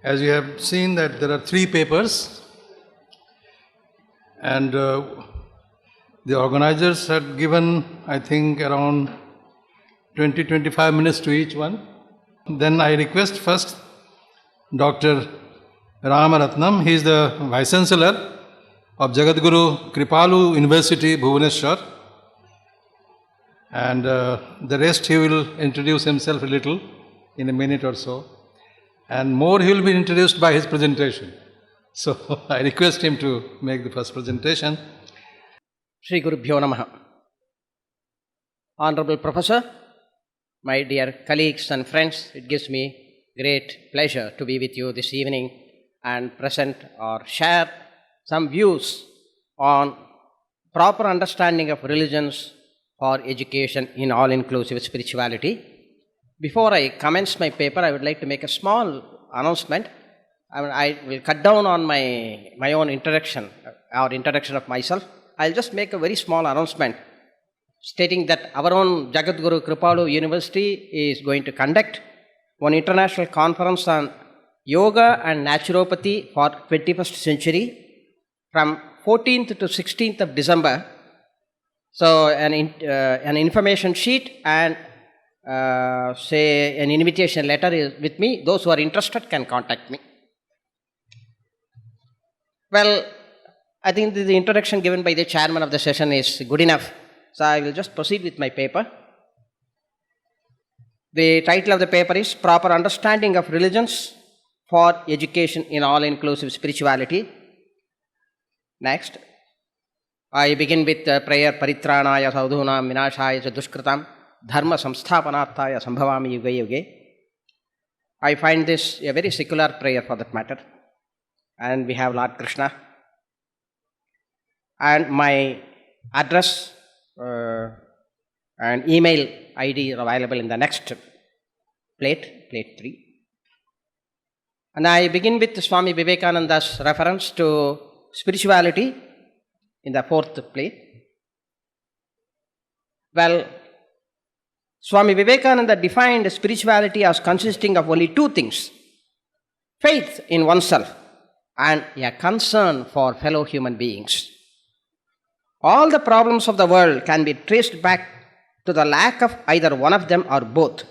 As you have seen that there are 3 papers, and the organizers had given, I think, around 20-25 minutes to each one. Then I request first Dr. Ramaratnam. He is the Vice Chancellor of Jagadguru Kripalu University, Bhubaneswar. And the rest he will introduce himself a little in a minute or so. And more he will be introduced by his presentation. So I request him to make the first presentation. Shri Gurubhyo Namaha. Honorable Professor, my dear colleagues and friends, it gives me great pleasure to be with you this evening and present or share some views on proper understanding of religions for education in all-inclusive spirituality. Before I commence my paper, I would like to make a small announcement. I will cut down on my own introduction or introduction of myself. I'll just make a very small announcement stating that our own Jagadguru Kripalu University is going to conduct one international conference on yoga and naturopathy for 21st century from 14th to 16th of December. So an information sheet and an invitation letter is with me. Those who are interested can contact me. Well, I think the introduction given by the chairman of the session is good enough. So I will just proceed with my paper. The title of the paper is Proper Understanding of Religions for Education in All-Inclusive Spirituality. Next, I begin with prayer Paritranaya Saudhunam Vinashaya Dushkritam Dharma Samsthapanarthaya Sambhavami Yuge Yuge. I find this a very secular prayer for that matter. And we have Lord Krishna. And my address and email ID are available in the next plate 3. And I begin with Swami Vivekananda's reference to spirituality in the 4th plate. Well, Swami Vivekananda defined spirituality as consisting of only 2 things: faith in oneself and a concern for fellow human beings. All the problems of the world can be traced back to the lack of either one of them or both.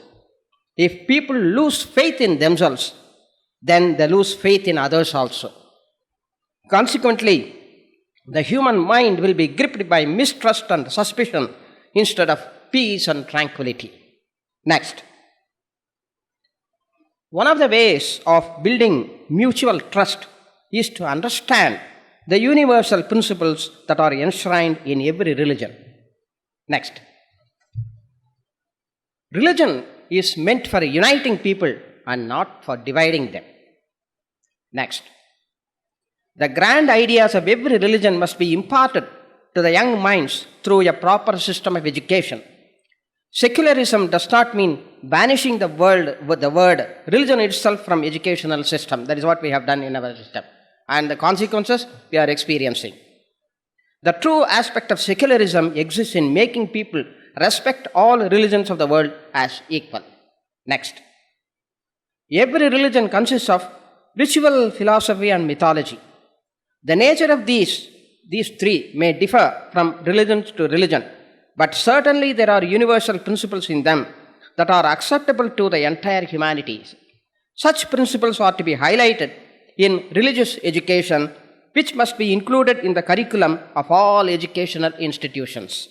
If people lose faith in themselves, then they lose faith in others also. Consequently, the human mind will be gripped by mistrust and suspicion instead of peace and tranquility. Next, one of the ways of building mutual trust is to understand the universal principles that are enshrined in every religion. Next, religion is meant for uniting people and not for dividing them. Next, the grand ideas of every religion must be imparted to the young minds through a proper system of education. Secularism does not mean banishing the word religion itself from educational system. That is what we have done in our system. And the consequences we are experiencing. The true aspect of secularism exists in making people respect all religions of the world as equal. Next, every religion consists of ritual, philosophy and mythology. The nature of these 3 may differ from religion to religion, but certainly there are universal principles in them that are acceptable to the entire humanity. Such principles are to be highlighted in religious education, which must be included in the curriculum of all educational institutions.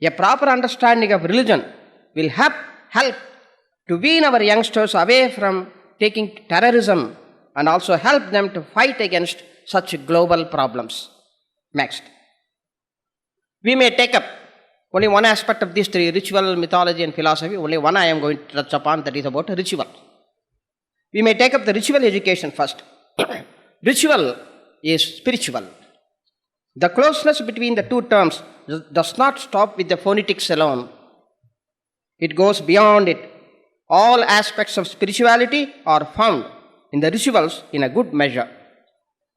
A proper understanding of religion will help to wean our youngsters away from taking terrorism and also help them to fight against such global problems. Next, we may take up only one aspect of these 3, ritual, mythology and philosophy. Only one I am going to touch upon, that is about ritual. We may take up the ritual education first. Ritual is spiritual. The closeness between the 2 terms does not stop with the phonetics alone. It goes beyond it. All aspects of spirituality are found in the rituals in a good measure.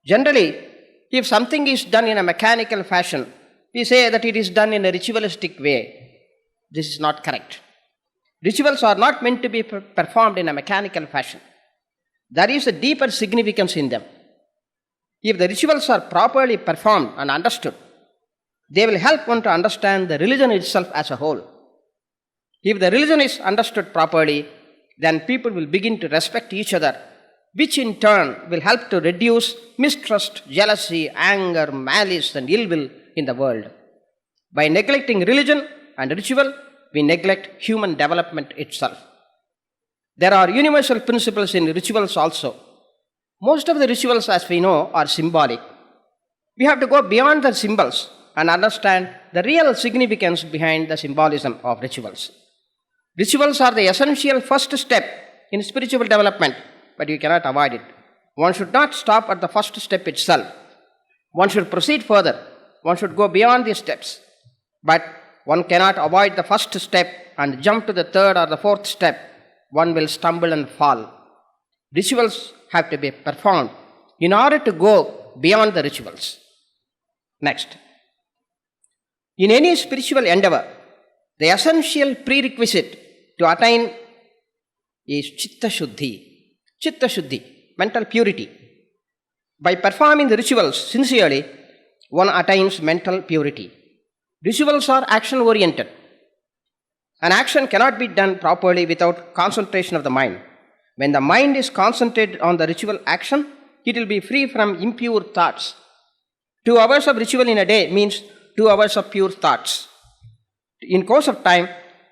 Generally, if something is done in a mechanical fashion, we say that it is done in a ritualistic way. This is not correct. Rituals are not meant to be performed in a mechanical fashion. There is a deeper significance in them. If the rituals are properly performed and understood, they will help one to understand the religion itself as a whole. If the religion is understood properly, then people will begin to respect each other, which in turn will help to reduce mistrust, jealousy, anger, malice, and ill will in the world. By neglecting religion and ritual, we neglect human development itself. There are universal principles in rituals also. Most of the rituals, as we know, are symbolic. We have to go beyond the symbols and understand the real significance behind the symbolism of rituals. Rituals are the essential first step in spiritual development, but you cannot avoid it. One should not stop at the first step itself. One should proceed further. One should go beyond these steps. But one cannot avoid the first step and jump to the third or the fourth step. One will stumble and fall. Rituals have to be performed in order to go beyond the rituals. Next. In any spiritual endeavor, the essential prerequisite to attain is Chitta Shuddhi. Chitta Shuddhi, mental purity. By performing the rituals sincerely, one attains mental purity. Rituals are action oriented. An action cannot be done properly without concentration of the mind. When the mind is concentrated on the ritual action, it will be free from impure thoughts. 2 hours of ritual in a day means 2 hours of pure thoughts. In course of time,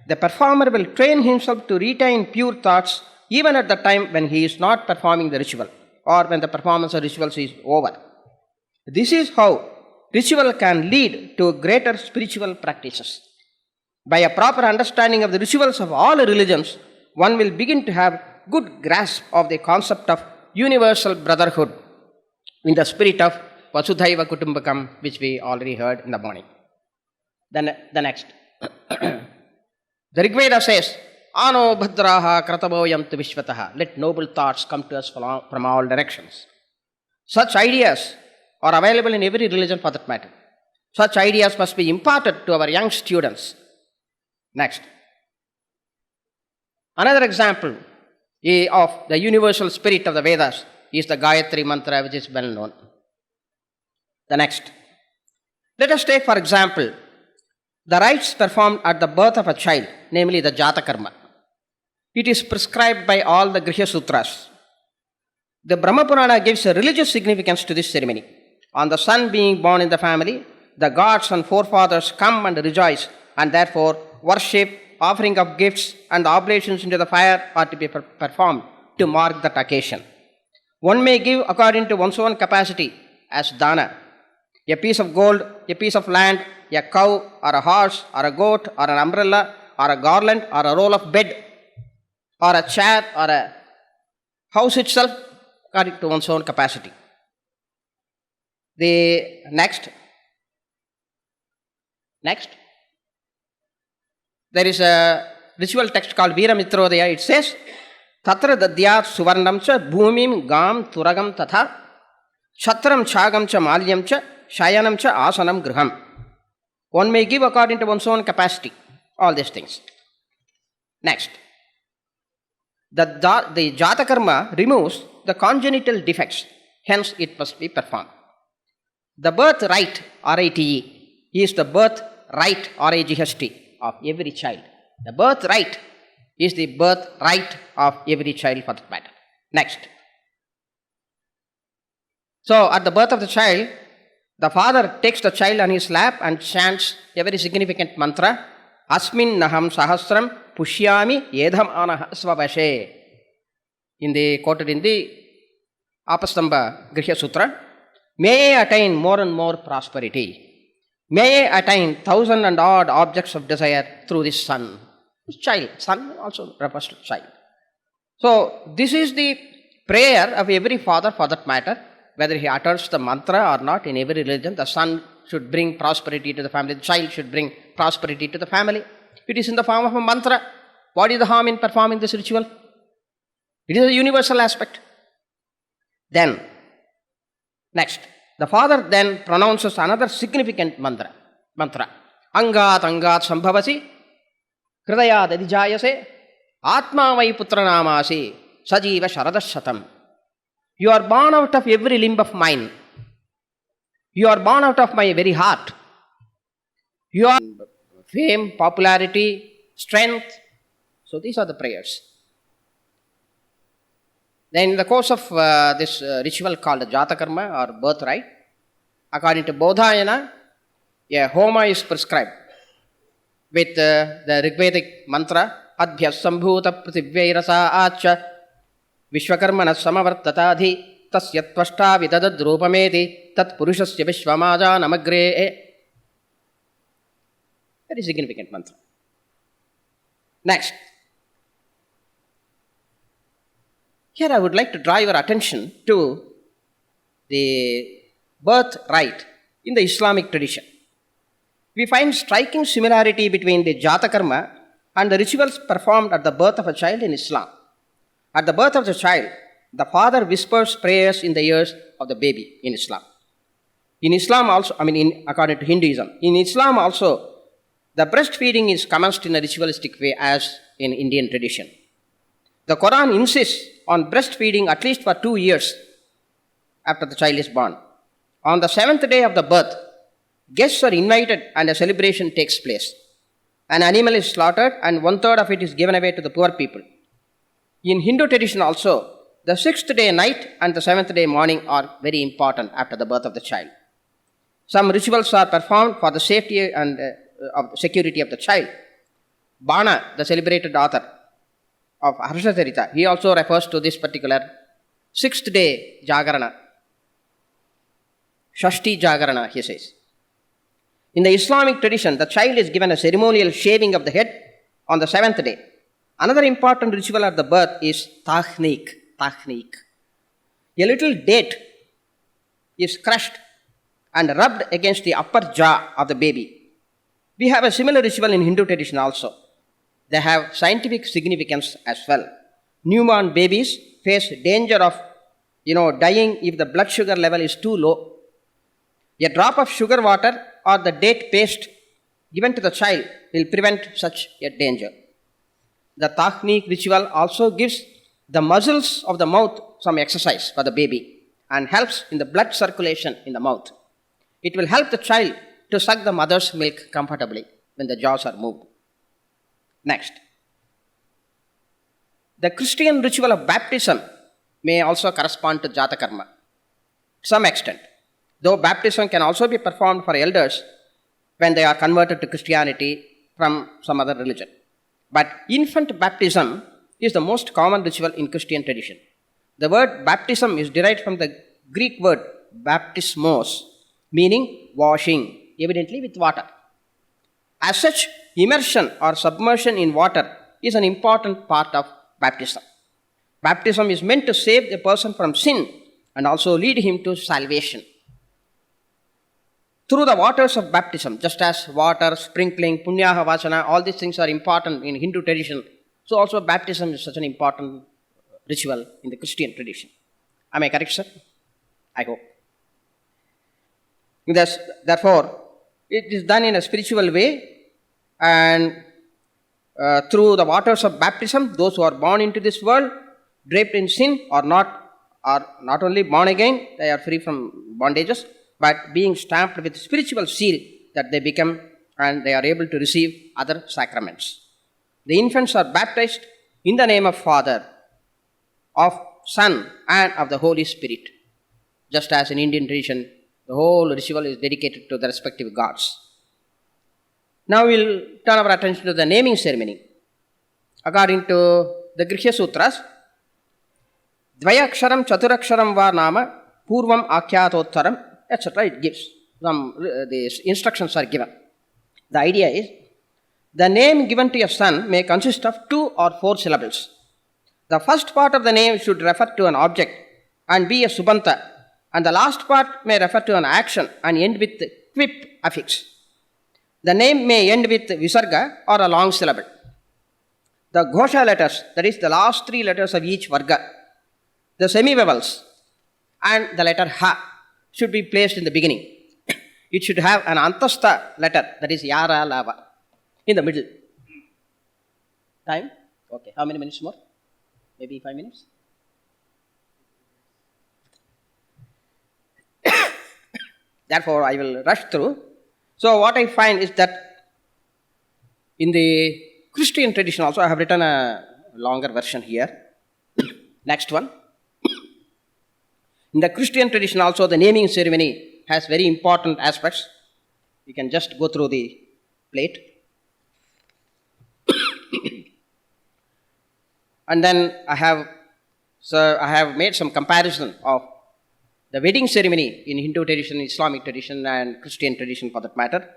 the performer will train himself to retain pure thoughts even at the time when he is not performing the ritual or when the performance of rituals is over. This is how ritual can lead to greater spiritual practices. By a proper understanding of the rituals of all religions, one will begin to have good grasp of the concept of universal brotherhood in the spirit of Vasudhaiva Kutumbakam, which we already heard in the morning. Then the next. The Rigveda says, Ano bhadraha kratavoyam tu vishvataha. Let noble thoughts come to us from all directions. Such ideas are available in every religion for that matter. Such ideas must be imparted to our young students. Next. Another example of the universal spirit of the Vedas is the Gayatri Mantra, which is well known. The next. Let us take, for example, the rites performed at the birth of a child, namely the Jatakarma. It is prescribed by all the Grihya Sutras. The Brahma Purana gives a religious significance to this ceremony. On the son being born in the family, the gods and forefathers come and rejoice, and therefore worship, offering of gifts, and oblations into the fire are to be performed to mark that occasion. One may give according to one's own capacity as dana. A piece of gold, a piece of land, a cow, or a horse, or a goat, or an umbrella, or a garland, or a roll of bed, or a chair, or a house itself, according to one's own capacity. The next. There is a ritual text called Veeramitrodaya. It says, Tatra dadyat suvarnam cha bhumim gam turagam tatha chatram chagam cha malyam cha shayanam cha asanam griham. One may give according to one's own capacity. All these things. Next. The Jatakarma removes the congenital defects. Hence, it must be performed. The birth rite, R-I-T-E, is the birth rite, R-I-G-H-T, of every child. The birth rite is the birth rite of every child for that matter. Next. So, at the birth of the child, the father takes the child on his lap and chants a very significant mantra, Asmin Naham Sahasram Pushyami Yedham Anah Svavashe. Quoted in the Apastamba Grihya Sutra. May I attain more and more prosperity. May I attain 1,000 and odd objects of desire through this son. This child, son also refers to child. So, this is the prayer of every father for that matter, whether he utters the mantra or not in every religion. The son should bring prosperity to the family, the child should bring prosperity to the family. It is in the form of a mantra. What is the harm in performing this ritual? It is a universal aspect. Then, next, the father then pronounces another significant mantra. Angat sambhavasi, hridayad adijayase, atma vai putra namasi, sajiva sharadashatam. You are born out of every limb of mine. You are born out of my very heart. You are fame, popularity, strength. So these are the prayers. Then in the course of this ritual called Jatakarma or birthright, according to Bodhayana, a homa is prescribed with the Rigvedic mantra, Adbhya Sambhuta Prithivyairasa Acha Vishwakarmana Samavartatadhi Tasyattvashta Vidadad Rupameti Tat Purushasya Vishwamaja Namagre. Very significant mantra. Next. Here I would like to draw your attention to the birthright in the Islamic tradition. We find striking similarity between the Jatakarma and the rituals performed at the birth of a child in Islam. At the birth of the child, the father whispers prayers in the ears of the baby in Islam. In Islam also, according to Hinduism, in Islam also, the breastfeeding is commenced in a ritualistic way as in Indian tradition. The Quran insists on breastfeeding at least for 2 years after the child is born. On the 7th day of the birth, guests are invited and a celebration takes place. An animal is slaughtered and 1/3 of it is given away to the poor people. In Hindu tradition also, the 6th day night and the 7th day morning are very important after the birth of the child. Some rituals are performed for the safety and security of the child. Bana, the celebrated author of Harshatarita, he also refers to this particular 6th day Jagarana. Shashti Jagarana, he says. In the Islamic tradition, the child is given a ceremonial shaving of the head on the 7th day. Another important ritual at the birth is tahneek. A little date is crushed and rubbed against the upper jaw of the baby. We have a similar ritual in Hindu tradition also. They have scientific significance as well. Newborn babies face danger of, dying if the blood sugar level is too low. A drop of sugar water or the date paste given to the child will prevent such a danger. The tahneek ritual also gives the muscles of the mouth some exercise for the baby and helps in the blood circulation in the mouth. It will help the child to suck the mother's milk comfortably when the jaws are moved. Next. The Christian ritual of baptism may also correspond to Jatakarma to some extent, though baptism can also be performed for elders when they are converted to Christianity from some other religion. But infant baptism is the most common ritual in Christian tradition. The word baptism is derived from the Greek word baptismos, meaning washing, evidently with water. As such, immersion or submersion in water is an important part of baptism. Baptism is meant to save the person from sin and also lead him to salvation. Through the waters of baptism, just as water, sprinkling, punyaha vachana, all these things are important in Hindu tradition, so also baptism is such an important ritual in the Christian tradition. Am I correct, sir? I hope. Therefore, it is done in a spiritual way, and through the waters of baptism, those who are born into this world, draped in sin, are not only born again, they are free from bondages, but being stamped with spiritual seal that they become and they are able to receive other sacraments. The infants are baptized in the name of Father, of Son, and of the Holy Spirit. Just as in Indian tradition, the whole ritual is dedicated to the respective gods. Now we will turn our attention to the naming ceremony. According to the Grihya Sutras, Dvayaksharam Chaturaksharam va nama Purvam Akyatottaram, etc. It gives the instructions are given. The idea is the name given to a son may consist of 2 or 4 syllables. The first part of the name should refer to an object and be a subanta, and the last part may refer to an action and end with quip affix. The name may end with visarga or a long syllable. The ghosha letters, that is the last 3 letters of each varga, the semivowels, and the letter ha should be placed in the beginning. It should have an antastha letter, that is yara lava, in the middle. Time? Okay. How many minutes more? Maybe 5 minutes? Therefore, I will rush through. So, what I find is that in the Christian tradition also, I have written a longer version here. Next one. In the Christian tradition also, the naming ceremony has very important aspects. You can just go through the plate. And then I have made some comparison of the wedding ceremony in Hindu tradition, Islamic tradition, and Christian tradition for that matter.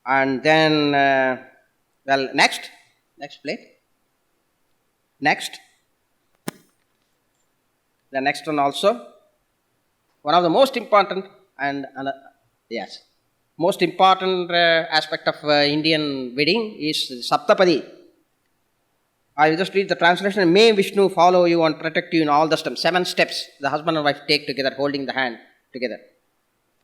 And then, next plate. Next. The next one also. One of the most important most important aspect of Indian wedding is Saptapadi. I will just read the translation. May Vishnu follow you and protect you in all the steps. 7 steps the husband and wife take together, holding the hand together.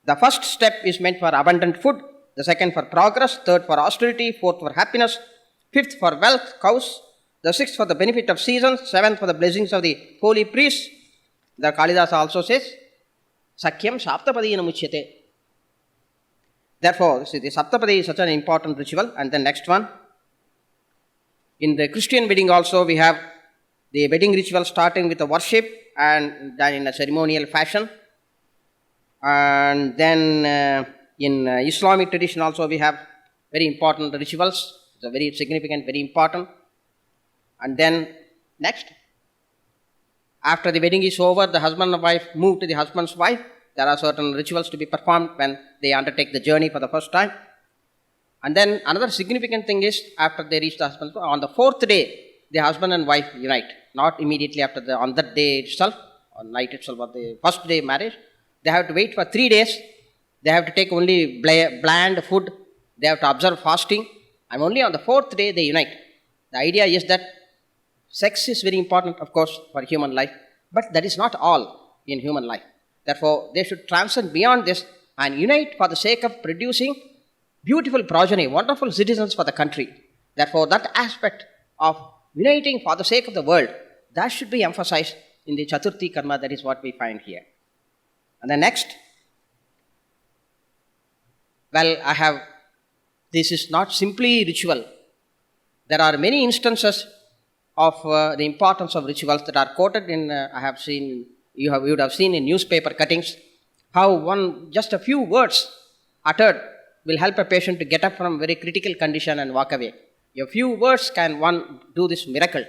The first step is meant for abundant food. The second for progress. Third for austerity. Fourth for happiness. Fifth for wealth, cows. The sixth for the benefit of seasons. Seventh for the blessings of the holy priests. The Kalidasa also says, Sakyam Saptapadina Muchyate. Therefore, see, the Saptapadi is such an important ritual. And then next one. In the Christian wedding also, we have the wedding ritual starting with the worship and done in a ceremonial fashion. And then in Islamic tradition also, we have very important rituals. It's a very significant, very important. And then next, after the wedding is over, the husband and wife move to the husband's wife. There are certain rituals to be performed when they undertake the journey for the first time. And then another significant thing is, after they reach the husband's wife, on the 4th day, the husband and wife unite. Not immediately after on that day itself, on night itself of the first day marriage. They have to wait for 3 days. They have to take only bland food. They have to observe fasting. And only on the 4th day they unite. The idea is that sex is very important, of course, for human life. But that is not all in human life. Therefore, they should transcend beyond this and unite for the sake of producing beautiful progeny, wonderful citizens for the country. Therefore, that aspect of uniting for the sake of the world, that should be emphasized in the Chaturthi Karma. That is what we find here. And then next, this is not simply ritual. There are many instances of the importance of rituals that are quoted in, you would have seen in newspaper cuttings, how just a few words uttered will help a patient to get up from a very critical condition and walk away. A few words can one do this miracle.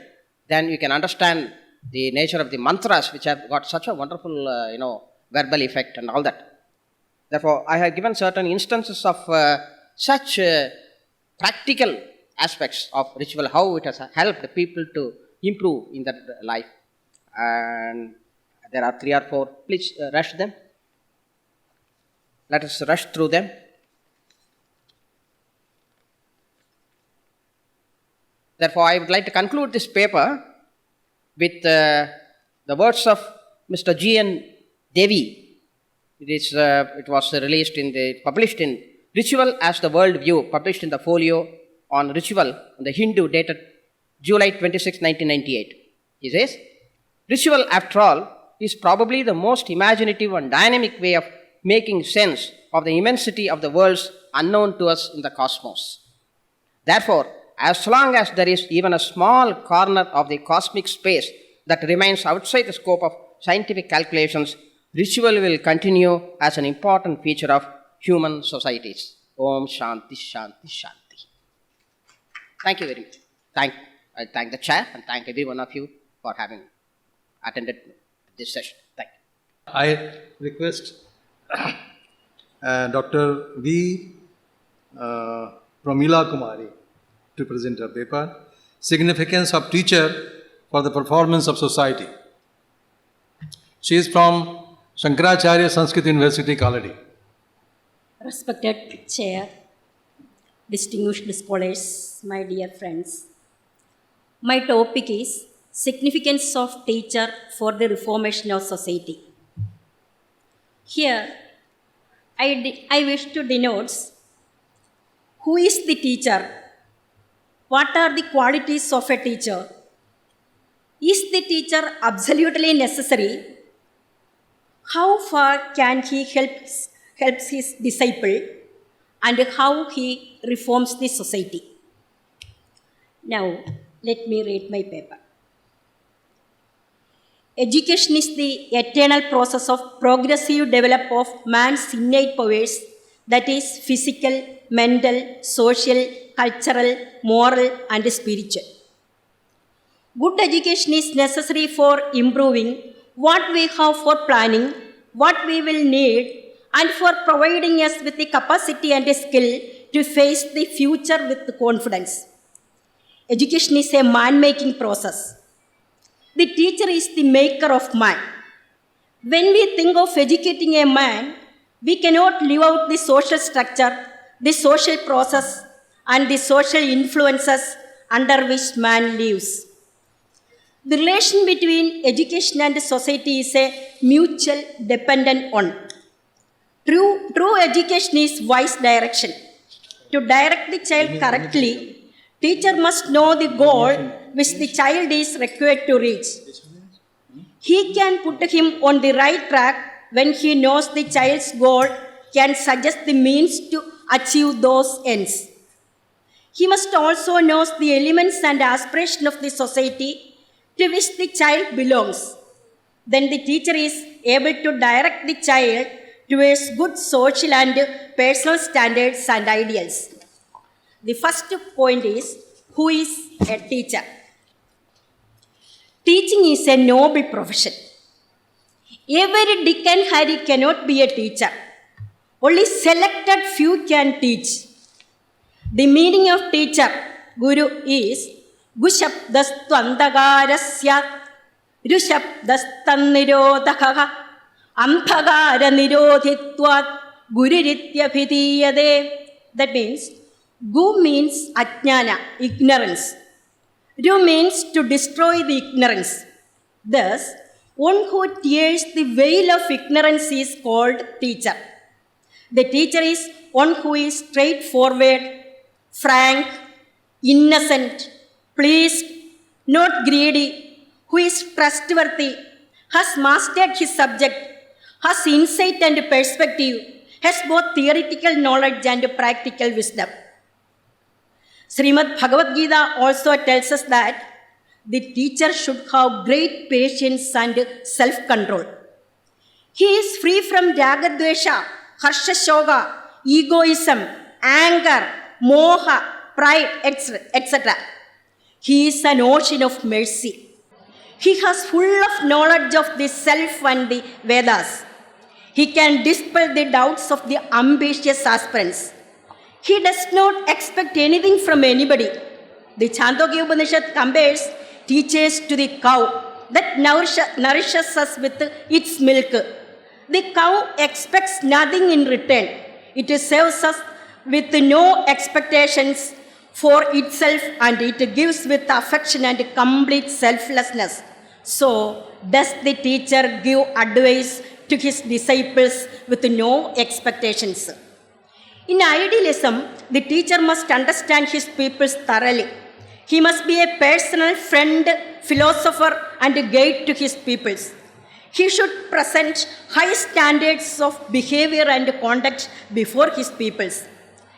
Then you can understand the nature of the mantras, which have got such a wonderful, verbal effect and all that. Therefore, I have given certain instances of such practical aspects of ritual, how it has helped people to improve in their life. And there are 3 or 4. Please rush them. Let us rush through them. Therefore, I would like to conclude this paper with the words of Mr. G.N. Devi. It was published in Ritual as the World View, published in the folio on ritual in the Hindu, dated July 26, 1998. He says, ritual, after all, is probably the most imaginative and dynamic way of making sense of the immensity of the worlds unknown to us in the cosmos. Therefore, as long as there is even a small corner of the cosmic space that remains outside the scope of scientific calculations, ritual will continue as an important feature of human societies. Om Shanti, Shanti, Shanti. Thank you very much. I thank the chair and thank every one of you for having attended this session. Thank you. I request Dr. V. Pramila Kumari to present her paper, Significance of Teacher for the Performance of Society. She is from Shankaracharya Sanskrit University, Kaladi. Respected Chair, distinguished scholars, my dear friends. My topic is Significance of Teacher for the Reformation of Society. Here, I wish to denote who is the teacher, what are the qualities of a teacher, is the teacher absolutely necessary, how far can he help helps his disciple, and how he reforms the society. Now, let me read my paper. Education is the eternal process of progressive development of man's innate powers, that is, physical, mental, social, cultural, moral, and spiritual. Good education is necessary for improving what we have for planning, what we will need, and for providing us with the capacity and skill to face the future with confidence. Education is a man-making process. The teacher is the maker of man. When we think of educating a man, we cannot leave out the social structure, the social process, and the social influences under which man lives. The relation between education and society is a mutual dependent on. True education is wise direction. To direct the child correctly, teacher must know the goal which the child is required to reach. He can put him on the right track when he knows the child's goal, can suggest the means to achieve those ends. He must also know the elements and aspirations of the society to which the child belongs. Then the teacher is able to direct the child towards good social and personal standards and ideals. The first point is, who is a teacher? Teaching is a noble profession. Every Dick and Harry cannot be a teacher. Only selected few can teach. The meaning of teacher, Guru, is Gushabdastvandagarasya Rushabdastannirodhakaha Amthagara Nirodhitvat Gururitya Pidiyade. That means, Gu means Ajnana, ignorance. Ru means to destroy the ignorance. Thus, one who tears the veil of ignorance is called teacher. The teacher is one who is straightforward, frank, innocent, pleased, not greedy, who is trustworthy, has mastered his subject, has insight and perspective, has both theoretical knowledge and practical wisdom. Srimad Bhagavad Gita also tells us that the teacher should have great patience and self-control. He is free from ragadvesha, harsha shoga, egoism, anger, moha, pride, etc. He is an ocean of mercy. He has full of knowledge of the self and the Vedas. He can dispel the doubts of the ambitious aspirants. He does not expect anything from anybody. The Chandogya Upanishad compares teachers to the cow that nourishes us with its milk. The cow expects nothing in return. It serves us with no expectations for itself, and it gives with affection and complete selflessness. So, does the teacher give advice to his disciples with no expectations? In idealism, the teacher must understand his pupils thoroughly. He must be a personal friend, philosopher, and guide to his pupils. He should present high standards of behavior and conduct before his pupils.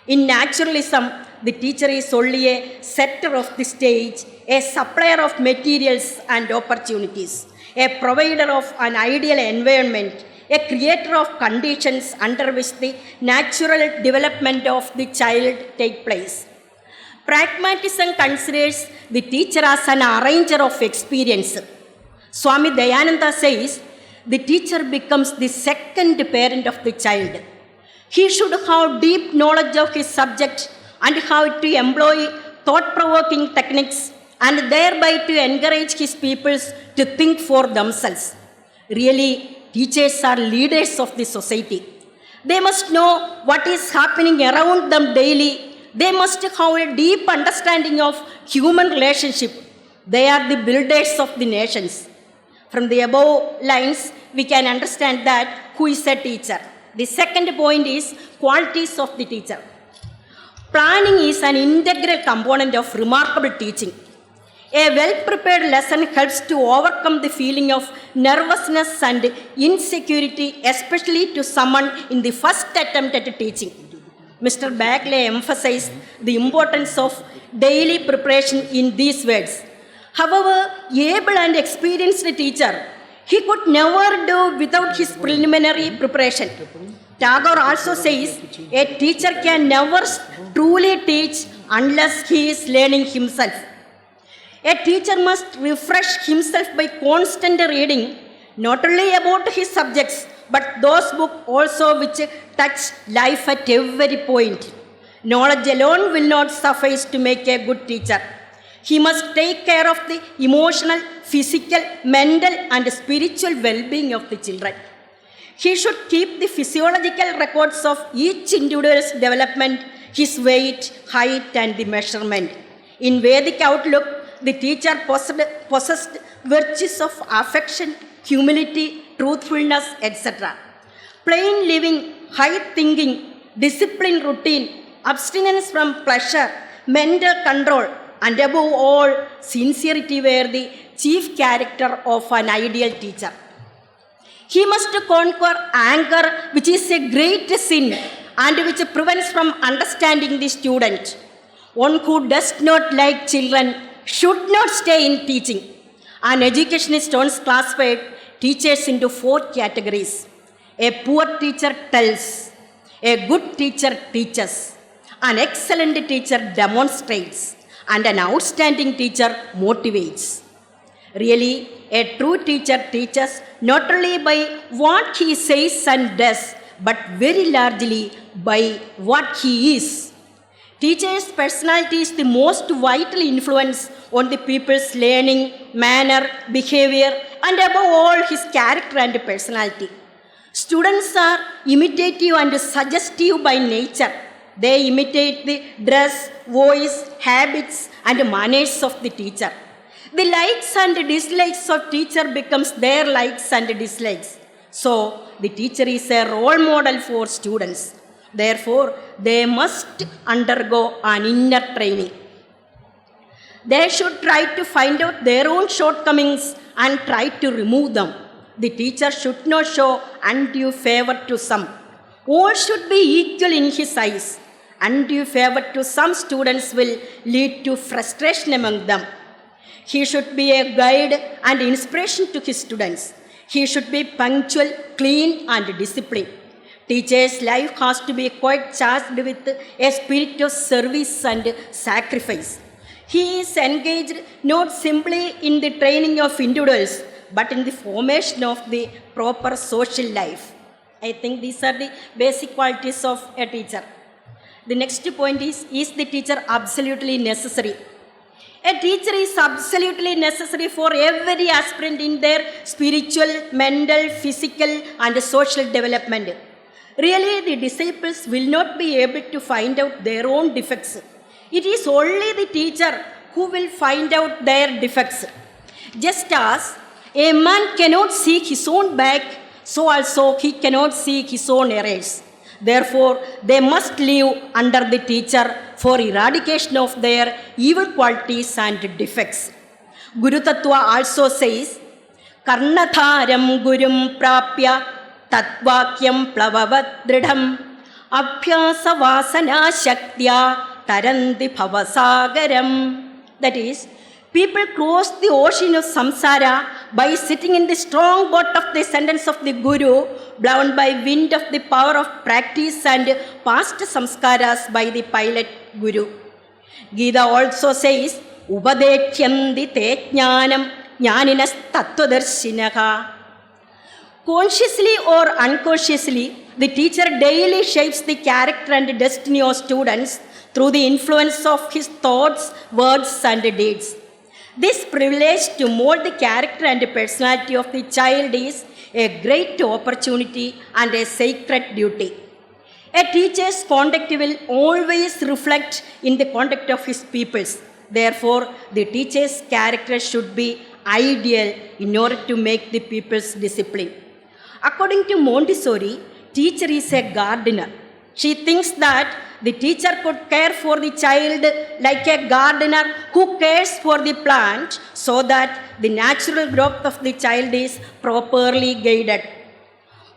In naturalism, the teacher is only a setter of the stage, a supplier of materials and opportunities, a provider of an ideal environment, a creator of conditions under which the natural development of the child takes place. Pragmatism considers the teacher as an arranger of experience. Swami Dayananda says, the teacher becomes the second parent of the child. He should have deep knowledge of his subject and how to employ thought-provoking techniques and thereby to encourage his pupils to think for themselves. Really, teachers are leaders of the society. They must know what is happening around them daily. They must have a deep understanding of human relationship. They are the builders of the nations. From the above lines, we can understand that who is a teacher. The second point is qualities of the teacher. Planning is an integral component of remarkable teaching. A well-prepared lesson helps to overcome the feeling of nervousness and insecurity, especially to someone in the first attempt at teaching. Mr. Bagley emphasized the importance of daily preparation in these words. However, able and experienced teacher, he could never do without his preliminary preparation. Tagore also says, a teacher can never truly teach unless he is learning himself. A teacher must refresh himself by constant reading, not only about his subjects, but those books also which touch life at every point. Knowledge alone will not suffice to make a good teacher. He must take care of the emotional, physical, mental, and spiritual well-being of the children. He should keep the physiological records of each individual's development, his weight, height, and the measurement. In Vedic outlook, the teacher possessed virtues of affection, humility, truthfulness, etc. Plain living, high thinking, disciplined routine, abstinence from pleasure, mental control, and above all, sincerity were the chief character of an ideal teacher. He must conquer anger, which is a great sin and which prevents from understanding the student. One who does not like children should not stay in teaching. An educationist once classified teachers into 4 categories. A poor teacher tells, a good teacher teaches, an excellent teacher demonstrates, and an outstanding teacher motivates. Really, a true teacher teaches not only by what he says and does, but very largely by what he is. Teacher's personality is the most vital influence on the pupil's learning, manner, behavior, and above all, his character and personality. Students are imitative and suggestive by nature. They imitate the dress, voice, habits, and manners of the teacher. The likes and dislikes of teacher becomes their likes and dislikes. So, the teacher is a role model for students. Therefore, they must undergo an inner training. They should try to find out their own shortcomings and try to remove them. The teacher should not show undue favor to some. All should be equal in his eyes. Undue favor to some students will lead to frustration among them. He should be a guide and inspiration to his students. He should be punctual, clean, and disciplined. Teacher's life has to be quite charged with a spirit of service and sacrifice. He is engaged not simply in the training of individuals, but in the formation of the proper social life. I think these are the basic qualities of a teacher. The next point is the teacher absolutely necessary? A teacher is absolutely necessary for every aspirant in their spiritual, mental, physical, and social development. Really, the disciples will not be able to find out their own defects. It is only the teacher who will find out their defects. Just as a man cannot see his own back, so also he cannot see his own errors. Therefore, they must live under the teacher for eradication of their evil qualities and defects. Guru Tattva also says, Karnatharam Gurum Prapya Tatvakyam Plavavat Dridham Abhyasa Vasana Shaktya Taranti Bhavasagaram. That is, people cross the ocean of samsara by sitting in the strong boat of the sentence of the Guru, blown by wind of the power of practice and past samskaras by the pilot Guru. Gita also says, Ubadechyandi te jnanam jnaninas tattvadarshinaha. Consciously or unconsciously, the teacher daily shapes the character and destiny of students through the influence of his thoughts, words, and deeds. This privilege to mold the character and personality of the child is a great opportunity and a sacred duty. A teacher's conduct will always reflect in the conduct of his pupils. Therefore, the teacher's character should be ideal in order to make the pupils disciplined. According to Montessori, teacher is a gardener. She thinks that the teacher could care for the child like a gardener who cares for the plant so that the natural growth of the child is properly guided.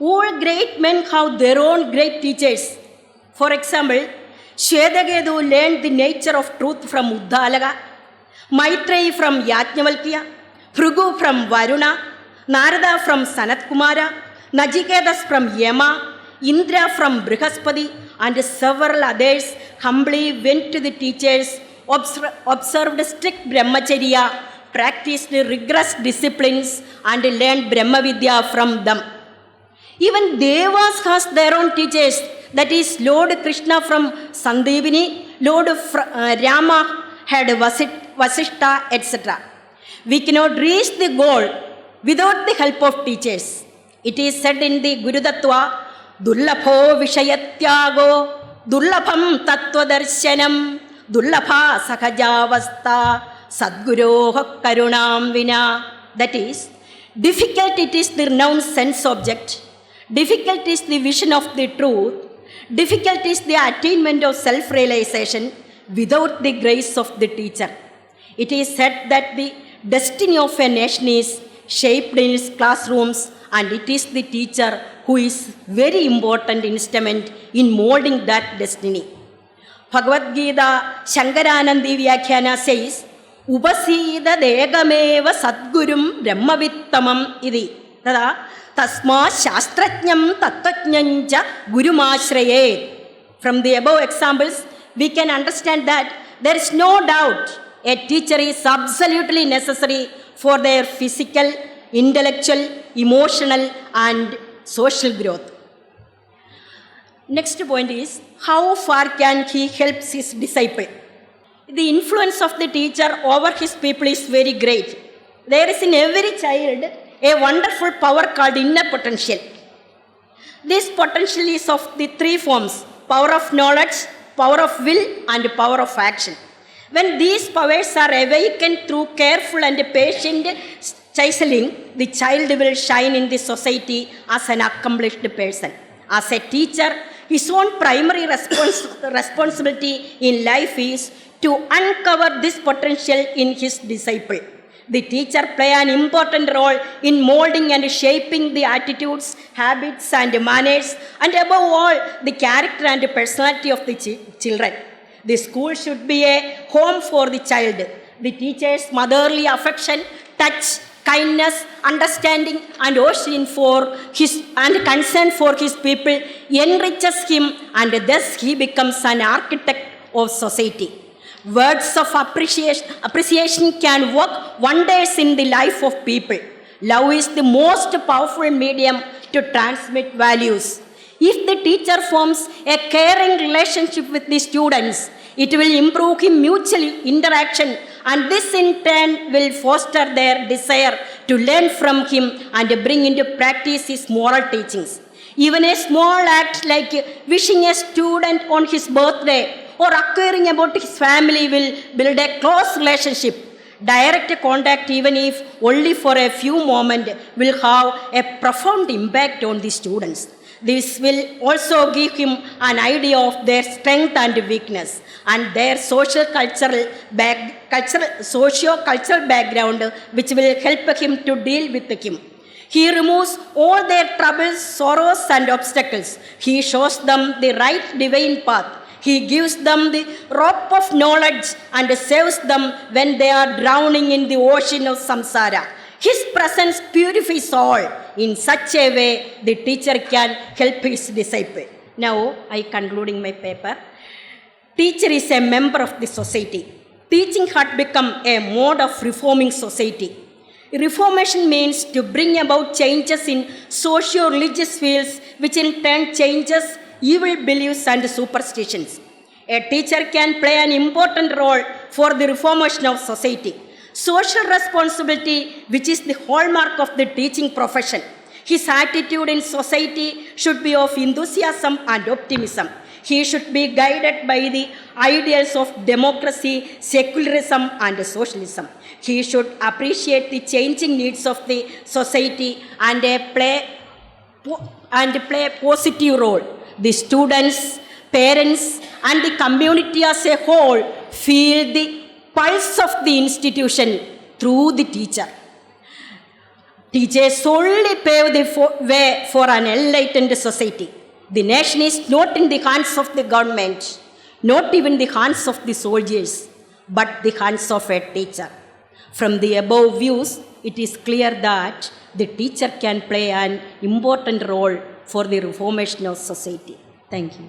All great men have their own great teachers. For example, Shvedaketu learned the nature of truth from Uddalaka, Maitreyi from Yajnavalkya, Phrugu from Varuna, Narada from Sanat Kumara, Nachiketas from Yama, Indra from Brihaspati, and several others humbly went to the teachers, observed strict brahmacharya, practiced rigorous disciplines, and learned Brahma Vidya from them. Even Devas has their own teachers, that is Lord Krishna from Sandivini, Lord Rama had Vasishta, etc. We cannot reach the goal without the help of teachers. It is said in the Guru Tattva, Dullabho Vishayatyago, Dullabham Tattva Darshanam, Dullabha Sakajavasta, Sadguroha Karunam Vina. That is, difficult it is the renowned sense object, difficult is the vision of the truth, difficult is the attainment of self-realization without the grace of the teacher. It is said that the destiny of a nation is shaped in its classrooms, and it is the teacher who is very important instrument in molding that destiny. Bhagavad Gita Shankaranandi Vyakhyana says, Upasida degameva sadgurum brahmavittamam idi. Tada tasma shastrajnam tattvatnanja gurumashrayet. From the above examples, we can understand that there is no doubt a teacher is absolutely necessary for their physical, intellectual, emotional, and social growth. Next point is, how far can he help his disciple? The influence of the teacher over his people is very great. There is in every child a wonderful power called inner potential. This potential is of the three forms: power of knowledge, power of will, and power of action. When these powers are awakened through careful and patient chiseling, the child will shine in the society as an accomplished person. As a teacher, his own primary responsibility in life is to uncover this potential in his disciple. The teacher plays an important role in molding and shaping the attitudes, habits, and manners, and above all, the character and personality of the children. The school should be a home for the child. The teacher's motherly affection, touch, kindness, understanding, and concern for his people enriches him, and thus he becomes an architect of society. Words of appreciation can work wonders in the life of people. Love is the most powerful medium to transmit values. If the teacher forms a caring relationship with the students, it will improve his mutual interaction, and this in turn will foster their desire to learn from him and bring into practice his moral teachings. Even a small act like wishing a student on his birthday or inquiring about his family will build a close relationship. Direct contact, even if only for a few moments, will have a profound impact on the students. This will also give him an idea of their strength and weakness and their socio-cultural background, which will help him to deal with him. He removes all their troubles, sorrows, and obstacles. He shows them the right divine path. He gives them the rope of knowledge and saves them when they are drowning in the ocean of samsara. His presence purifies all. In such a way, the teacher can help his disciple. Now, I concluding my paper. Teacher is a member of the society. Teaching had become a mode of reforming society. Reformation means to bring about changes in socio-religious fields, which in turn changes evil beliefs and superstitions. A teacher can play an important role for the reformation of society. Social responsibility, which is the hallmark of the teaching profession. His attitude in society should be of enthusiasm and optimism. He should be guided by the ideals of democracy, secularism, and socialism. He should appreciate the changing needs of the society and play a positive role. The students, Parents and the community as a whole feel the pulse of the institution through the teacher. Teachers solely pave the way for an enlightened society. The nation is not in the hands of the government, not even the hands of the soldiers, but the hands of a teacher. From the above views, it is clear that the teacher can play an important role for the reformation of society. Thank you.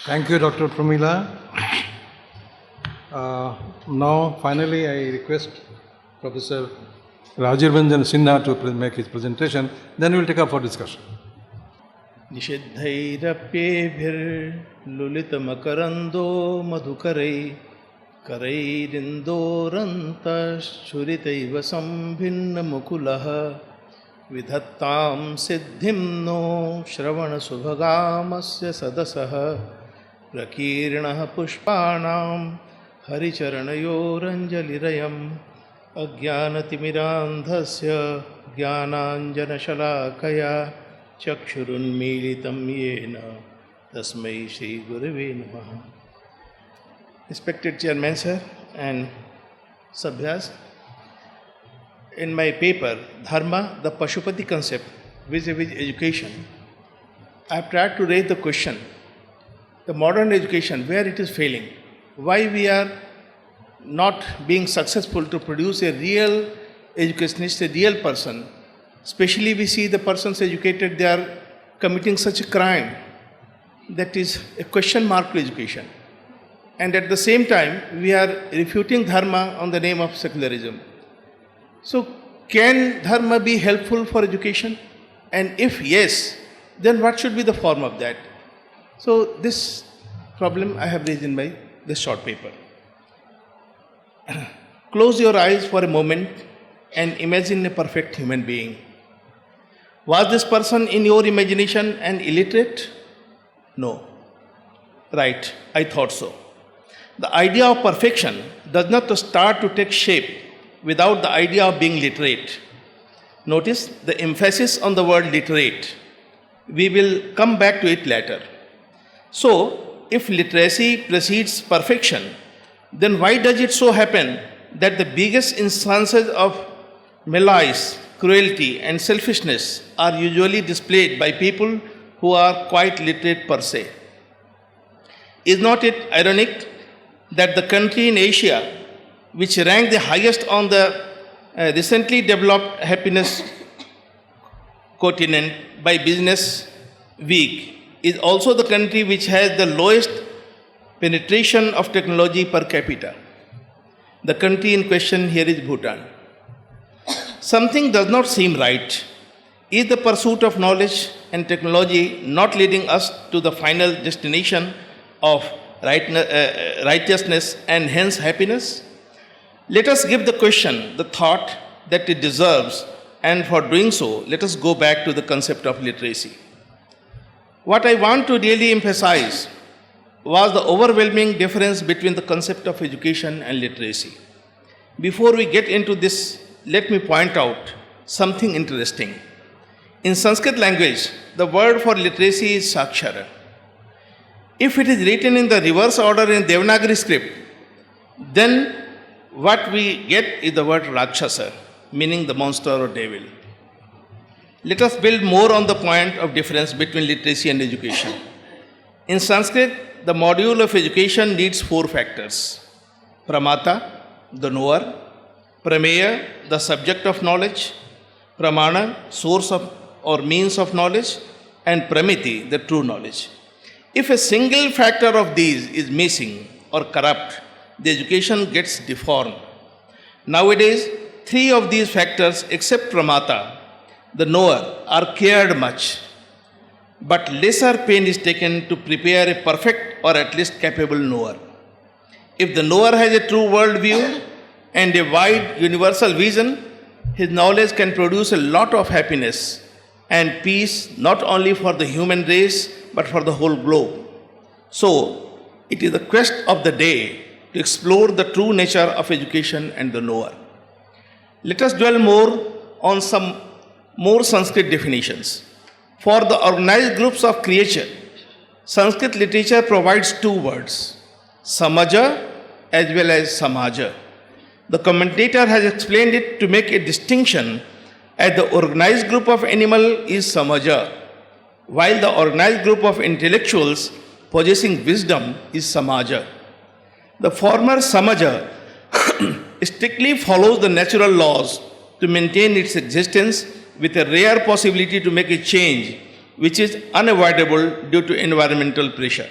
Thank you, Dr. Pramila. Now, finally, I request Professor Rajiv Ranjan Sinha to make his presentation. Then we will take up for discussion. निषिद्धैरप्येभिर्लुलितमकरन्दो मधुकरै करैरिन्दोरन्तश्छुरितैव सम्भिन्नमुकुलः विधत्तां सिद्धिं no श्रवणसुभगामस्य सदसः प्रकीर्णः पुष्पाणां हरिचरणयोरञ्जलिरयम् अज्ञानतिमिरान्धस्य ज्ञानाञ्जनशलाकया चक्षुरुन्मीलितं येन तस्मै श्रीगुरवे नमः. Respected Chairman Sir and Sabhyas, in my paper Dharma, the Pashupati concept vis-a-vis education, I have tried to raise the question, the modern education, where it is failing, why we are not being successful to produce a real educationist, a real person. Especially we see the persons educated, they are committing such a crime that is a question mark to education. And at the same time, we are refuting dharma on the name of secularism. So, can dharma be helpful for education? And if yes, then what should be the form of that? So, this problem I have raised in this short paper. Close your eyes for a moment and imagine a perfect human being. Was this person in your imagination an illiterate? No. Right, I thought so. The idea of perfection does not start to take shape without the idea of being literate. Notice the emphasis on the word literate. We will come back to it later. So, if literacy precedes perfection, then why does it so happen that the biggest instances of malice, cruelty and selfishness are usually displayed by people who are quite literate per se? Is not it ironic that the country in Asia, which ranked the highest on the recently developed happiness quotient by Business Week, is also the country which has the lowest penetration of technology per capita? The country in question here is Bhutan. Something does not seem right. Is the pursuit of knowledge and technology not leading us to the final destination of righteousness and hence happiness? Let us give the question the thought that it deserves, and for doing so, let us go back to the concept of literacy. What I want to really emphasize was the overwhelming difference between the concept of education and literacy. Before we get into this, let me point out something interesting. In Sanskrit language, the word for literacy is Sakshara. If it is written in the reverse order in Devanagari script, then what we get is the word Rakshasa, meaning the monster or devil. Let us build more on the point of difference between literacy and education. In Sanskrit, the module of education needs 4 factors. Pramata, the knower; Prameya, the subject of knowledge; Pramana, source of or means of knowledge; and Pramiti, the true knowledge. If a single factor of these is missing or corrupt, the education gets deformed. Nowadays, 3 of these factors, except Pramata, the knower, are cared much, but lesser pain is taken to prepare a perfect or at least capable knower. If the knower has a true world view and a wide universal vision, his knowledge can produce a lot of happiness and peace, not only for the human race, but for the whole globe. So, it is the quest of the day to explore the true nature of education and the knower. Let us dwell more on some more Sanskrit definitions. For the organized groups of creature, Sanskrit literature provides two words, samaja as well as samaja. The commentator has explained it to make a distinction as the organized group of animal is samaja, while the organized group of intellectuals possessing wisdom is samaja. The former samaja strictly follows the natural laws to maintain its existence with a rare possibility to make a change which is unavoidable due to environmental pressure.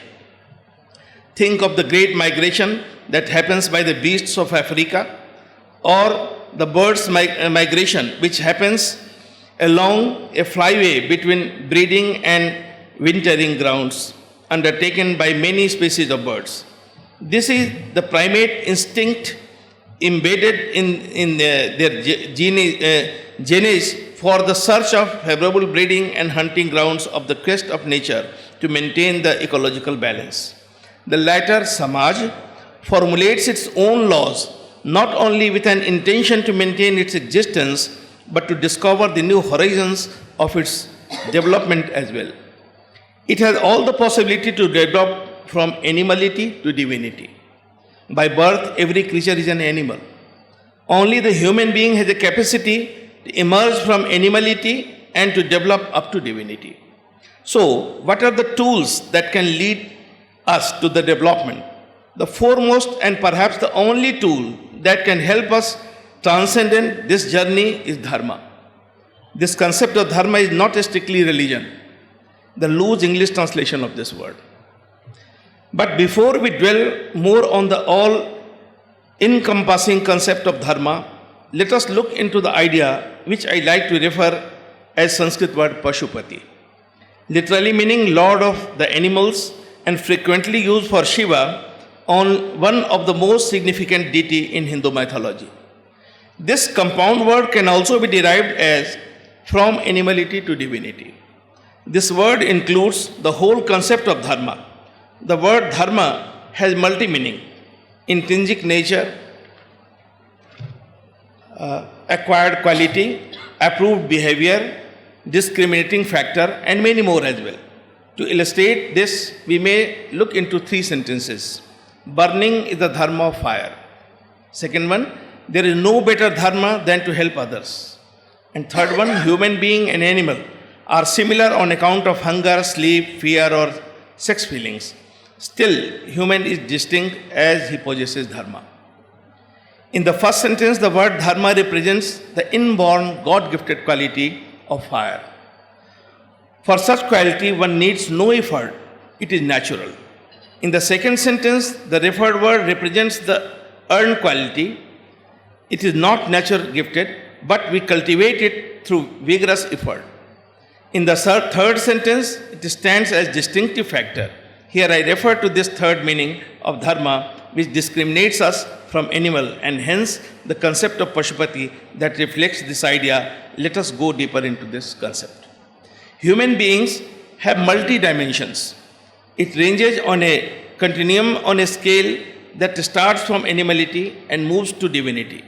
Think of the great migration that happens by the beasts of Africa or the birds' migration which happens along a flyway between breeding and wintering grounds undertaken by many species of birds. This is the primate instinct embedded in their genes for the search of favorable breeding and hunting grounds of the quest of nature to maintain the ecological balance. The latter, Samaj, formulates its own laws not only with an intention to maintain its existence but to discover the new horizons of its development as well. It has all the possibility to develop from animality to divinity. By birth, every creature is an animal. Only the human being has the capacity to emerge from animality and to develop up to divinity. So, what are the tools that can lead us to the development? The foremost and perhaps the only tool that can help us transcend this journey is dharma. This concept of dharma is not strictly religion, the loose English translation of this word. But before we dwell more on the all-encompassing concept of dharma, let us look into the idea which I like to refer as Sanskrit word Pashupati, literally meaning Lord of the animals and frequently used for Shiva, on one of the most significant deity in Hindu mythology. This compound word can also be derived as from animality to divinity. This word includes the whole concept of dharma. The word dharma has multi-meaning, intrinsic nature, acquired quality, approved behavior, discriminating factor, and many more as well. To illustrate this, we may look into three sentences. Burning is the dharma of fire. Second one, there is no better dharma than to help others. And third one, human being and animal are similar on account of hunger, sleep, fear, or sex feelings. Still, human is distinct as he possesses dharma. In the first sentence, the word dharma represents the inborn, God-gifted quality of fire. For such quality, one needs no effort. It is natural. In the second sentence, the referred word represents the earned quality. It is not nature gifted, but we cultivate it through vigorous effort. In the third sentence, it stands as distinctive factor. Here I refer to this third meaning of dharma, which discriminates us from animal, and hence the concept of Pashupati that reflects this idea. Let us go deeper into this concept. Human beings have multi-dimensions. It ranges on a continuum on a scale that starts from animality and moves to divinity.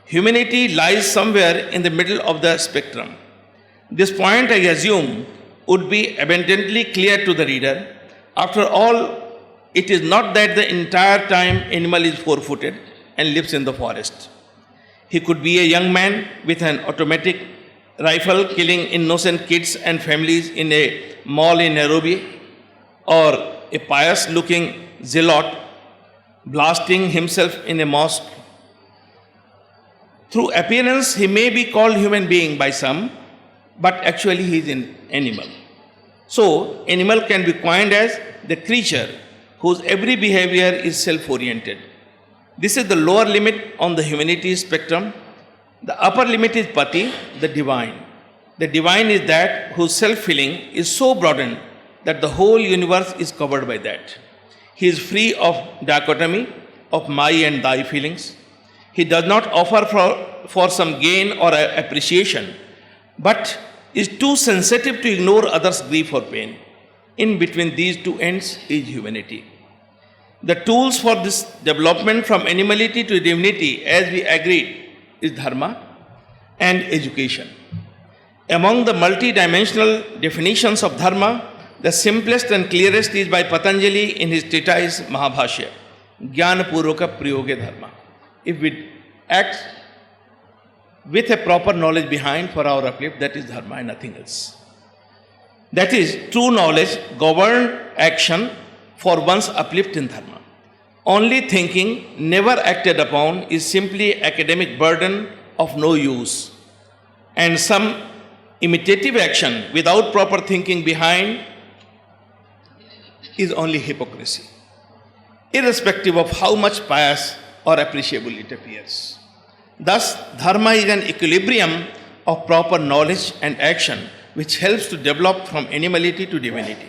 Humanity lies somewhere in the middle of the spectrum. This point, I assume, would be abundantly clear to the reader. After all, it is not that the entire time animal is four-footed and lives in the forest. He could be a young man with an automatic rifle killing innocent kids and families in a mall in Nairobi, or a pious-looking zealot blasting himself in a mosque. Through appearance, he may be called human being by some, but actually he is an animal. So, animal can be coined as the creature whose every behavior is self-oriented. This is the lower limit on the humanity spectrum. The upper limit is Pati, the divine. The divine is that whose self-feeling is so broadened that the whole universe is covered by that. He is free of dichotomy of my and thy feelings. He does not offer for some gain or appreciation, but is too sensitive to ignore others' grief or pain. In between these two ends is humanity. The tools for this development from animality to divinity, as we agreed, is dharma and education. Among the multi-dimensional definitions of dharma, The simplest and clearest is by Patanjali in his treatise Mahabhashya, Jnana Purvaka Prayoge Dharma. If we act with a proper knowledge behind for our uplift, that is dharma and nothing else. That is, true knowledge governed action for one's uplift in dharma. Only thinking, never acted upon, is simply academic burden of no use. And some imitative action without proper thinking behind is only hypocrisy, irrespective of how much pious or appreciable it appears. Thus, dharma is an equilibrium of proper knowledge and action which helps to develop from animality to divinity.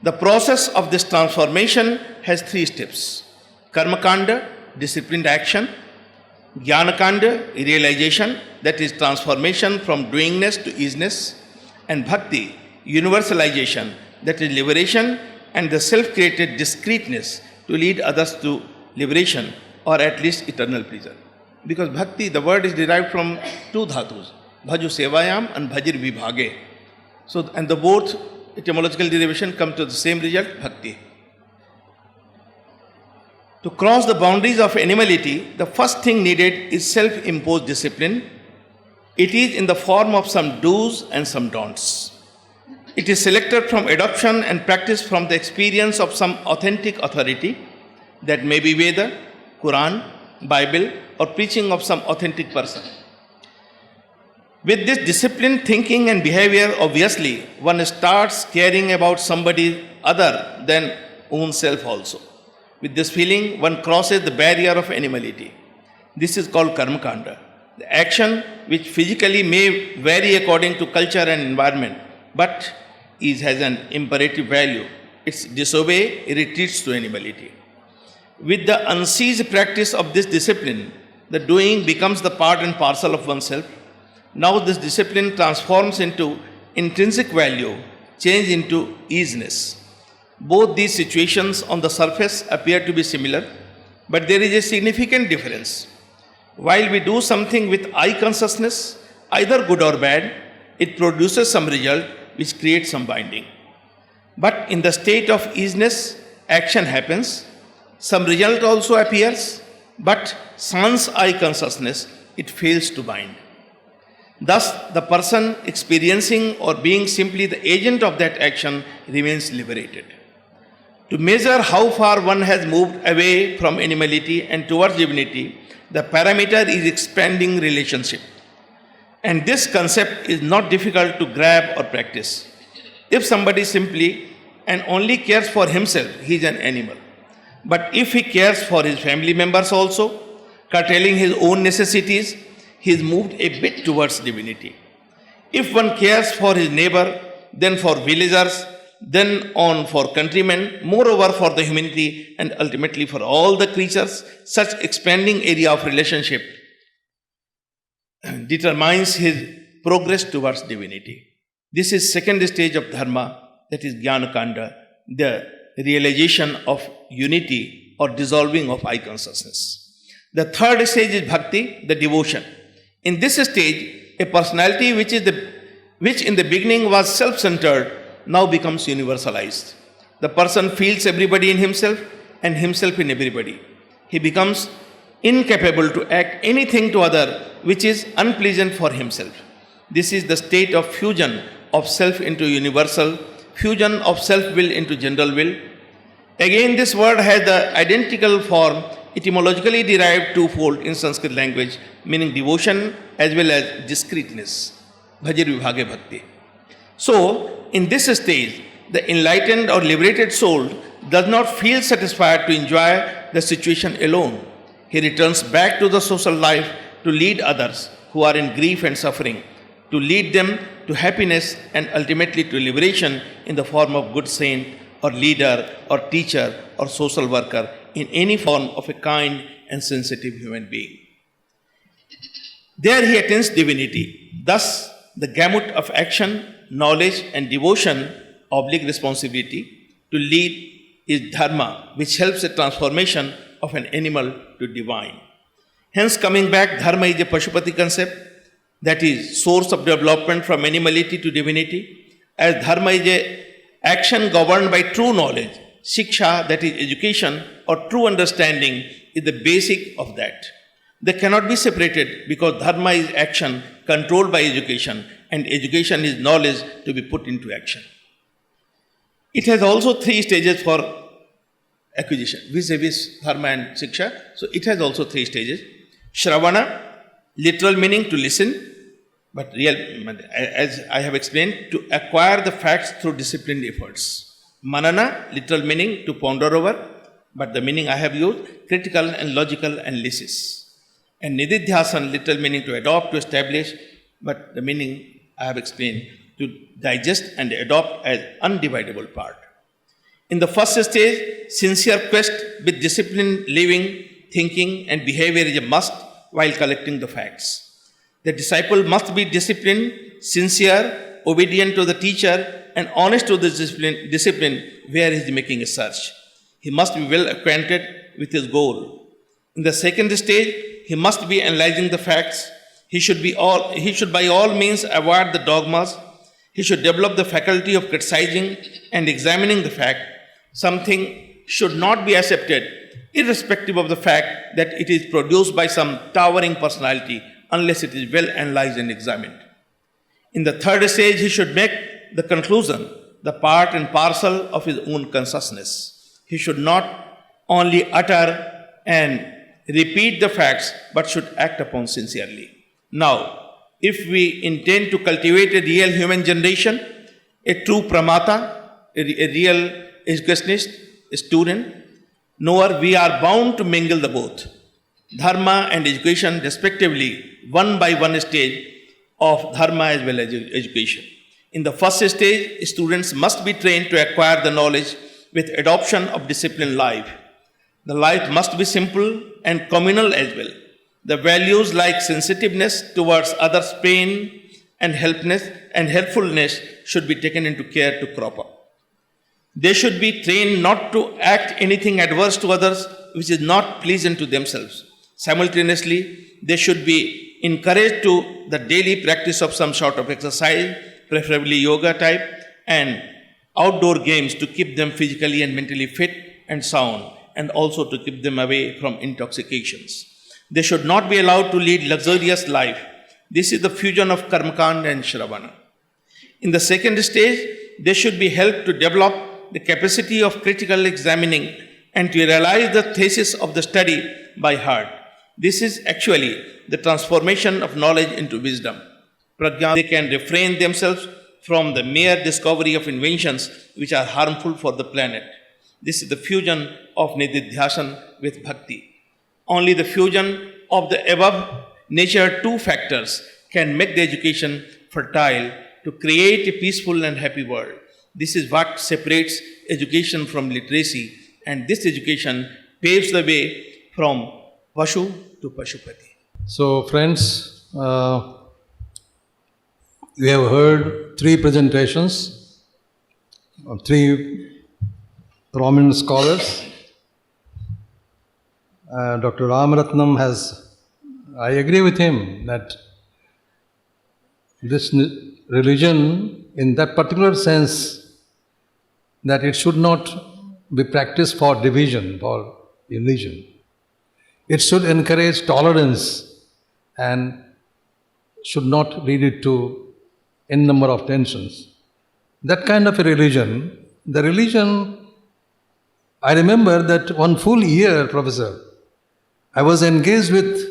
The process of this transformation has 3 steps: karmakanda, disciplined action; jnanakanda, realization, that is transformation from doingness to isness; and bhakti, universalization, that is liberation and the self-created discreteness to lead others to liberation or at least eternal pleasure. Because bhakti, the word is derived from 2 dhatus, bhaju sevayam and bhajir vibhage. So, and the both etymological derivation come to the same result, bhakti. To cross the boundaries of animality, the first thing needed is self-imposed discipline. It is in the form of some do's and some don'ts. It is selected from adoption and practice from the experience of some authentic authority, that may be Veda, Quran, Bible, or preaching of some authentic person. With this disciplined thinking and behavior, obviously, one starts caring about somebody other than own self also. With this feeling, one crosses the barrier of animality. This is called karmakanda. The action which physically may vary according to culture and environment, but has an imperative value. It's disobey, it retreats to animality. With the unceased practice of this discipline, the doing becomes the part and parcel of oneself. Now this discipline transforms into intrinsic value, change into easiness. Both these situations on the surface appear to be similar, but there is a significant difference. While we do something with I consciousness, either good or bad, it produces some result which creates some binding. But in the state of easiness, action happens, some result also appears, but sans I consciousness, it fails to bind. Thus, the person experiencing or being simply the agent of that action remains liberated. To measure how far one has moved away from animality and towards divinity, the parameter is expanding relationship. And this concept is not difficult to grab or practice. If somebody simply and only cares for himself, he is an animal. But if he cares for his family members also, curtailing his own necessities, he is moved a bit towards divinity. If one cares for his neighbor, then for villagers, then on for countrymen, moreover for the humanity, and ultimately for all the creatures, such expanding area of relationship determines his progress towards divinity. This is second stage of dharma, that is jnanakanda, the realization of unity or dissolving of I consciousness. The third stage is bhakti, the devotion. In this stage, a personality which in the beginning was self-centered now becomes universalized. The person feels everybody in himself and himself in everybody. He becomes incapable to act anything to other which is unpleasant for himself. This is the state of fusion of self into universal, fusion of self-will into general will. Again, this word has the identical form, etymologically derived twofold in Sanskrit language, meaning devotion as well as discreteness. Bhajir vibhage bhakti. So, in this stage, the enlightened or liberated soul does not feel satisfied to enjoy the situation alone. He returns back to the social life to lead others who are in grief and suffering, to lead them to happiness and ultimately to liberation in the form of good saint or leader or teacher or social worker, in any form of a kind and sensitive human being. There he attains divinity. Thus, the gamut of action, knowledge and devotion, oblique responsibility to lead is dharma, which helps the transformation of an animal to divine. Hence, coming back, dharma is a Pashupati concept, that is, source of development from animality to divinity. As dharma is a Action governed by true knowledge, Shiksha, that is education or true understanding, is the basic of that. They cannot be separated because Dharma is action controlled by education and education is knowledge to be put into action. It has also 3 stages for acquisition, vis-a-vis Dharma and Shiksha. So it has also 3 stages. Shravana, literal meaning to listen, but real, as I have explained, to acquire the facts through disciplined efforts. Manana, literal meaning to ponder over, but the meaning I have used, critical and logical analysis. And Nididhyasan, literal meaning to adopt, to establish, but the meaning I have explained, to digest and adopt as undividable part. In the first stage, sincere quest with disciplined living, thinking and behavior is a must while collecting the facts. The disciple must be disciplined, sincere, obedient to the teacher and honest to the discipline where he is making a search. He must be well acquainted with his goal. In the second stage, he must be analyzing the facts. He should by all means avoid the dogmas. He should develop the faculty of criticizing and examining the fact. Something should not be accepted irrespective of the fact that it is produced by some towering personality unless it is well analyzed and examined. In the third stage, he should make the conclusion the part and parcel of his own consciousness. He should not only utter and repeat the facts, but should act upon sincerely. Now, if we intend to cultivate a real human generation, a true pramata, a real educationist, a student, knower, we are bound to mingle the both. Dharma and education respectively, one by one stage of dharma as well as education. In the first stage, students must be trained to acquire the knowledge with adoption of disciplined life. The life must be simple and communal as well. The values like sensitiveness towards others' pain and helpfulness should be taken into care to crop up. They should be trained not to act anything adverse to others which is not pleasant to themselves. Simultaneously, they should be encouraged to the daily practice of some sort of exercise, preferably yoga type, and outdoor games to keep them physically and mentally fit and sound, and also to keep them away from intoxications. They should not be allowed to lead luxurious life. This is the fusion of Karmakanda and Shravana. In the second stage, they should be helped to develop the capacity of critical examining and to realize the thesis of the study by heart. This is actually the transformation of knowledge into wisdom. Prajna, they can refrain themselves from the mere discovery of inventions which are harmful for the planet. This is the fusion of Nididhyasan with Bhakti. Only the fusion of the above nature 2 factors can make the education fertile to create a peaceful and happy world. This is what separates education from literacy, and this education paves the way from Pashu to Pashupati. So, friends, we have heard 3 presentations of 3 prominent scholars. Dr. Ramaratnam I agree with him that this religion, in that particular sense, that it should not be practiced for division, for religion. It should encourage tolerance and should not lead it to n number of tensions. That kind of a religion, I remember that one full year, Professor, I was engaged with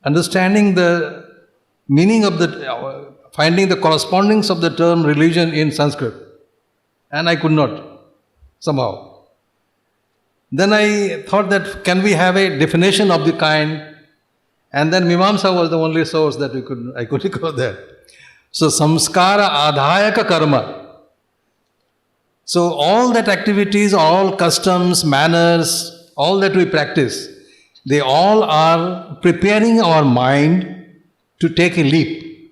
understanding the meaning of finding the correspondence of the term religion in Sanskrit, and I could not, somehow. Then I thought that can we have a definition of the kind, and then Mimamsa was the only source that I could go there. So samskara adhayaka karma. So all that activities, all customs, manners, all that we practice, they all are preparing our mind to take a leap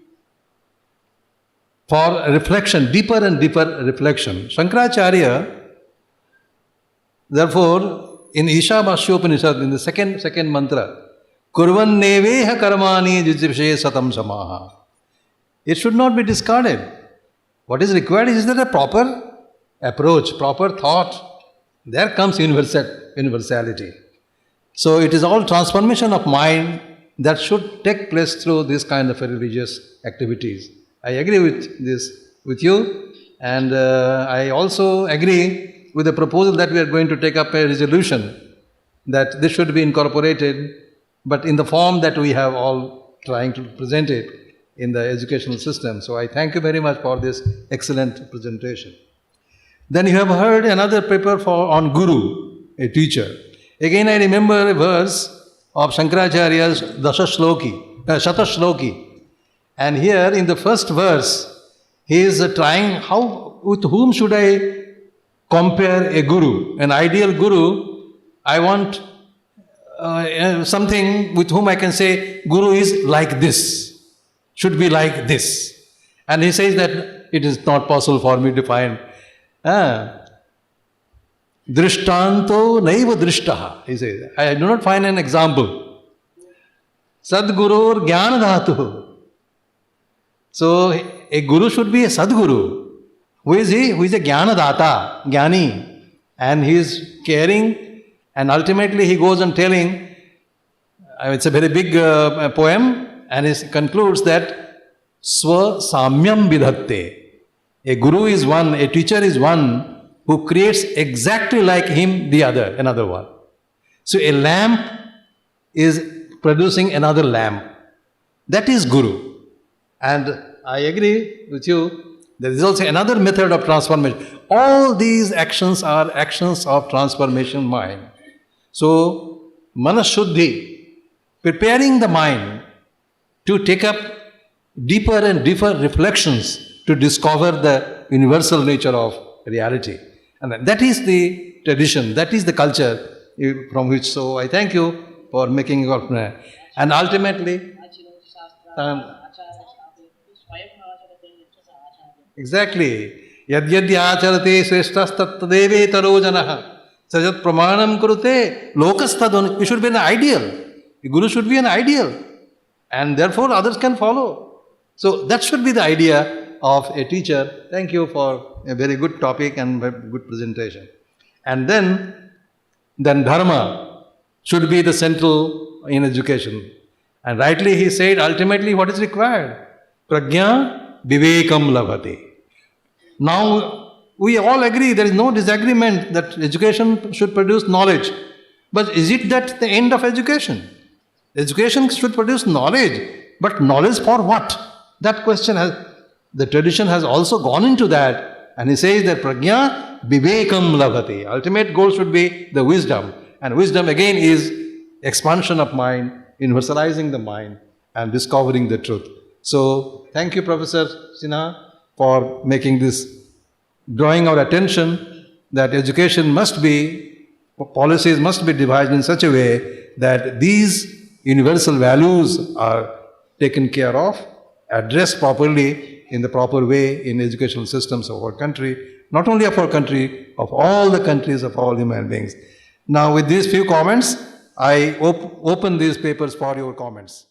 for reflection, deeper and deeper reflection. Shankaracharya, therefore, in Ishabhasyopanishad, in the second mantra, Kurvan neveha karmani jijipshe satam samaha. It should not be discarded. What is required is that a proper approach, proper thought, there comes universality. So it is all transformation of mind that should take place through this kind of religious activities. I agree with you, and I also agree with the proposal that we are going to take up a resolution that this should be incorporated, but in the form that we have all trying to present it in the educational system. So I thank you very much for this excellent presentation. Then you have heard another paper on Guru, a teacher. Again, I remember a verse of Shankaracharya's Shatashloki. And here in the first verse, he is trying, with whom should I compare a guru, an ideal guru? I want something with whom I can say, Guru is like this, should be like this. And he says that it is not possible for me to find. Drishtanto naiva drishtaha, he says. I do not find an example. Sadgurur jnanadhatuh. So a guru should be a Sadguru. Who is he? Who is a Jnanadata, Jnani. And he is caring, and ultimately he goes on telling, it's a very big poem, and he concludes that Swa Samyam Vidhatte. A guru is one, a teacher is one who creates exactly like him the other, another one. So a lamp is producing another lamp. That is guru. And I agree with you, there is also another method of transformation. All these actions are actions of transformation mind. So, Manashuddhi, preparing the mind to take up deeper and deeper reflections to discover the universal nature of reality. And that is the tradition, that is the culture from which, so I thank you for making your prayer. And ultimately, exactly. Yadyadya acharate sreshtastattadeve taro janaha sajat pramanam kurute lokastadon. You should be an ideal. The guru should be an ideal. And therefore others can follow. So that should be the idea of a teacher. Thank you for a very good topic and good presentation. And then dharma should be the central in education. And rightly he said, ultimately what is required? Prajna vivekam labhate. Now, we all agree, there is no disagreement that education should produce knowledge. But is it that the end of education? Education should produce knowledge. But knowledge for what? That question the tradition has also gone into that. And he says that prajna vivekam labhate. Ultimate goal should be the wisdom. And wisdom again is expansion of mind, universalizing the mind and discovering the truth. So, thank you, Professor Sinha, for making this, drawing our attention that education must be, policies must be devised in such a way that these universal values are taken care of, addressed properly in the proper way in educational systems of our country, not only of our country, of all the countries of all human beings. Now, with these few comments, I open these papers for your comments.